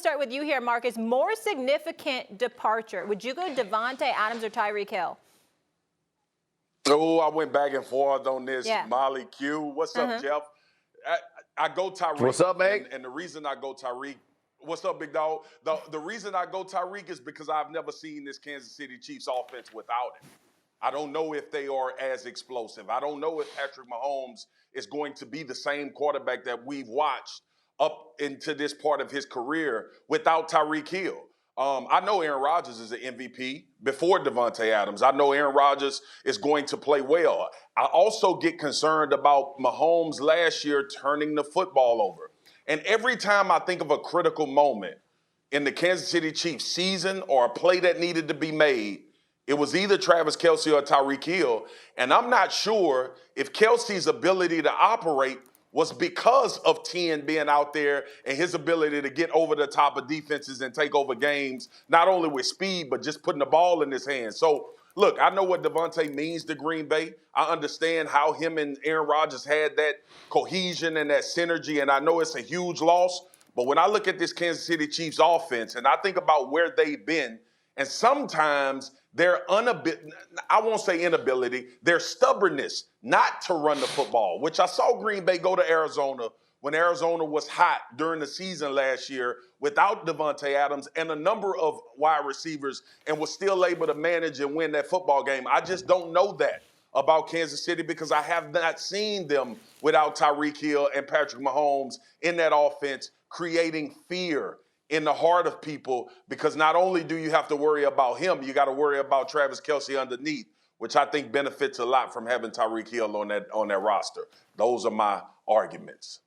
start with you here, Marcus. More significant departure. Would you go Davante Adams or Tyreek Hill? Oh, I went back and forth on this. Yeah. Molly Q. What's up, Jeff? I go Tyreek. What's up, mate? And the reason I go Tyreek, what's up, big dog? The reason I go Tyreek is because I've never seen this Kansas City Chiefs offense without him. I don't know if they are as explosive. I don't know if Patrick Mahomes is going to be the same quarterback that we've watched up into this part of his career without Tyreek Hill. I know Aaron Rodgers is an MVP before Davante Adams. I know Aaron Rodgers is going to play well. I also get concerned about Mahomes last year turning the football over. And every time I think of a critical moment in the Kansas City Chiefs season or a play that needed to be made, it was either Travis Kelce or Tyreek Hill. And I'm not sure if Kelce's ability to operate was because of 10 being out there and his ability to get over the top of defenses and take over games, not only with speed, but just putting the ball in his hands. So, look, I know what Davante means to Green Bay. I understand how him and Aaron Rodgers had that cohesion and that synergy, and I know it's a huge loss. But when I look at this Kansas City Chiefs offense and I think about where they've been, and sometimes their I won't say inability, their stubbornness not to run the football, which I saw Green Bay go to Arizona when Arizona was hot during the season last year without Davante Adams and a number of wide receivers and was still able to manage and win that football game. I just don't know that about Kansas City because I have not seen them without Tyreek Hill and Patrick Mahomes in that offense creating fear in the heart of people, because not only do you have to worry about him, you got to worry about Travis Kelce underneath, which I think benefits a lot from having Tyreek Hill on that roster. Those are my arguments.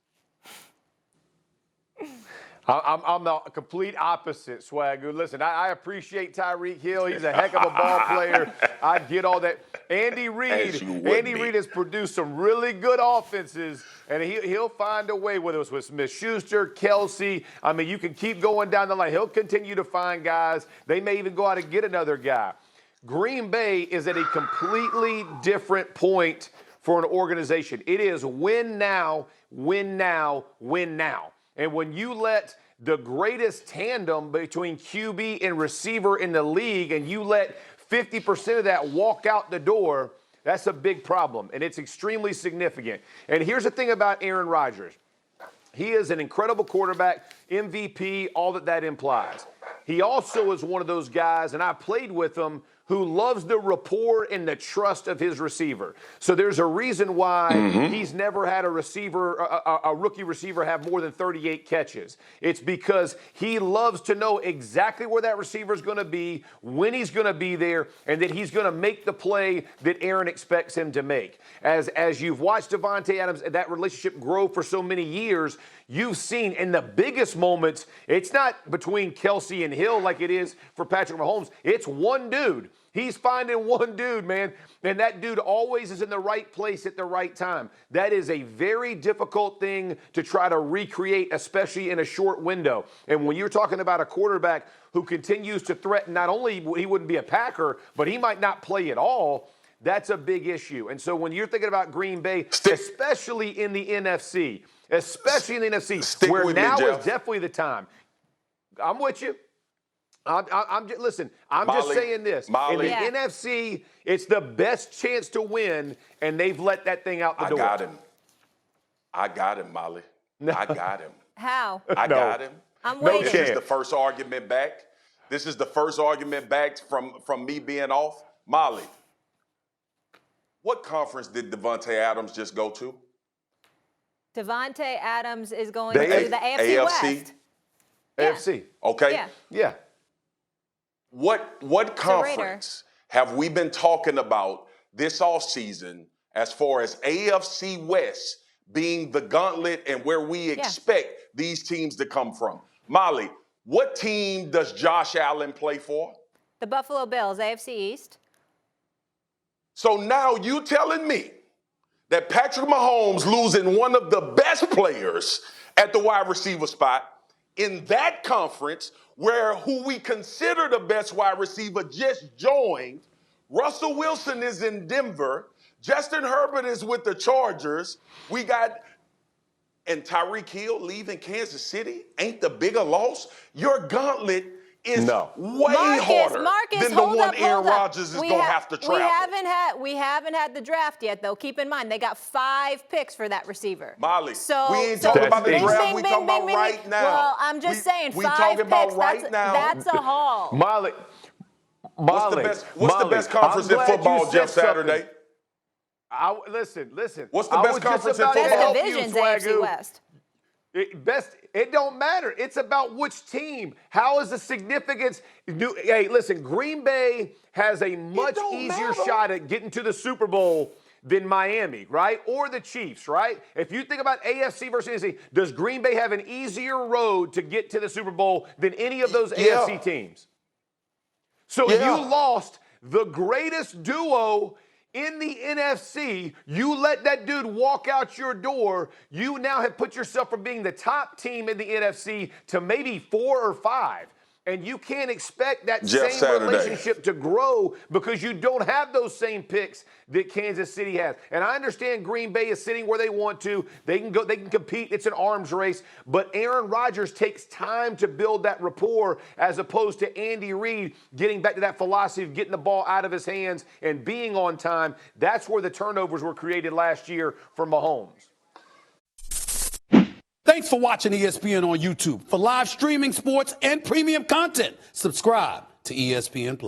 I'm the complete opposite, Swagoo. Listen, I appreciate Tyreek Hill. He's a heck of a ball player. I get all that. Andy Reid has produced some really good offenses, and he'll find a way, whether it's with Smith-Schuster, Kelce. I mean, you can keep going down the line. He'll continue to find guys. They may even go out and get another guy. Green Bay is at a completely different point for an organization. It is win now, win now, win now. And when you let the greatest tandem between QB and receiver in the league and you let 50% of that walk out the door, that's a big problem, and it's extremely significant. And here's the thing about Aaron Rodgers. He is an incredible quarterback, MVP, all that implies. He also is one of those guys, and I played with him, who loves the rapport and the trust of his receiver. So there's a reason why he's never had a rookie receiver have more than 38 catches. It's because he loves to know exactly where that receiver is going to be, when he's going to be there, and that he's going to make the play that Aaron expects him to make. As you've watched Davante Adams and that relationship grow for so many years, you've seen in the biggest moments, it's not between Kelce and Hill like it is for Patrick Mahomes. It's one dude. He's finding one dude, man, and that dude always is in the right place at the right time. That is a very difficult thing to try to recreate, especially in a short window. And when you're talking about a quarterback who continues to threaten, not only he wouldn't be a Packer, but he might not play at all, that's a big issue. And so when you're thinking about Green Bay, especially in the NFC, where now is definitely the time. I'm with you. I'm just saying this. In the NFC, it's the best chance to win, and they've let that thing out the door. I got him, Molly. No. I got him. How? I got him. I'm waiting. This is the first argument back. This is the first argument back from me being off. Molly, what conference did Davante Adams just go to? Davante Adams is going to the AFC West. AFC. Okay. Yeah. What conference have we been talking about this offseason as far as AFC West being the gauntlet and where we expect these teams to come from? Molly, what team does Josh Allen play for? The Buffalo Bills, AFC East. So now you telling me that Patrick Mahomes losing one of the best players at the wide receiver spot in that conference where who we consider the best wide receiver just joined, Russell Wilson is in Denver, Justin Herbert is with the Chargers, we got and Tyreek Hill leaving Kansas City ain't the bigger loss, your gauntlet is way harder than the one Aaron Rodgers is going to have to travel. We haven't had the draft yet, though. Keep in mind, they got 5 picks for that receiver. Molly, so, we ain't talking about the bing, draft. bing, we bing, talking bing, about bing, right bing. now. Well, I'm just saying, we 5 talking picks, about right now. That's a haul. Molly, what's the best conference in football, Jeff Saturday? Listen. What's the best conference in football? Best divisions, AFC West. It don't matter. It's about which team. How is the significance? Hey, listen, Green Bay has a much easier shot at getting to the Super Bowl than Miami, right? Or the Chiefs, right? If you think about AFC versus NFC, does Green Bay have an easier road to get to the Super Bowl than any of those AFC teams? So you lost the greatest duo in the NFC, you let that dude walk out your door, you now have put yourself from being the top team in the NFC to maybe 4 or 5. And you can't expect that same relationship to grow because you don't have those same picks that Kansas City has. And I understand Green Bay is sitting where they want to. They can go, they can compete. It's an arms race. But Aaron Rodgers takes time to build that rapport as opposed to Andy Reid getting back to that philosophy of getting the ball out of his hands and being on time. That's where the turnovers were created last year for Mahomes. Thanks for watching ESPN on YouTube. For live streaming sports and premium content, subscribe to ESPN+.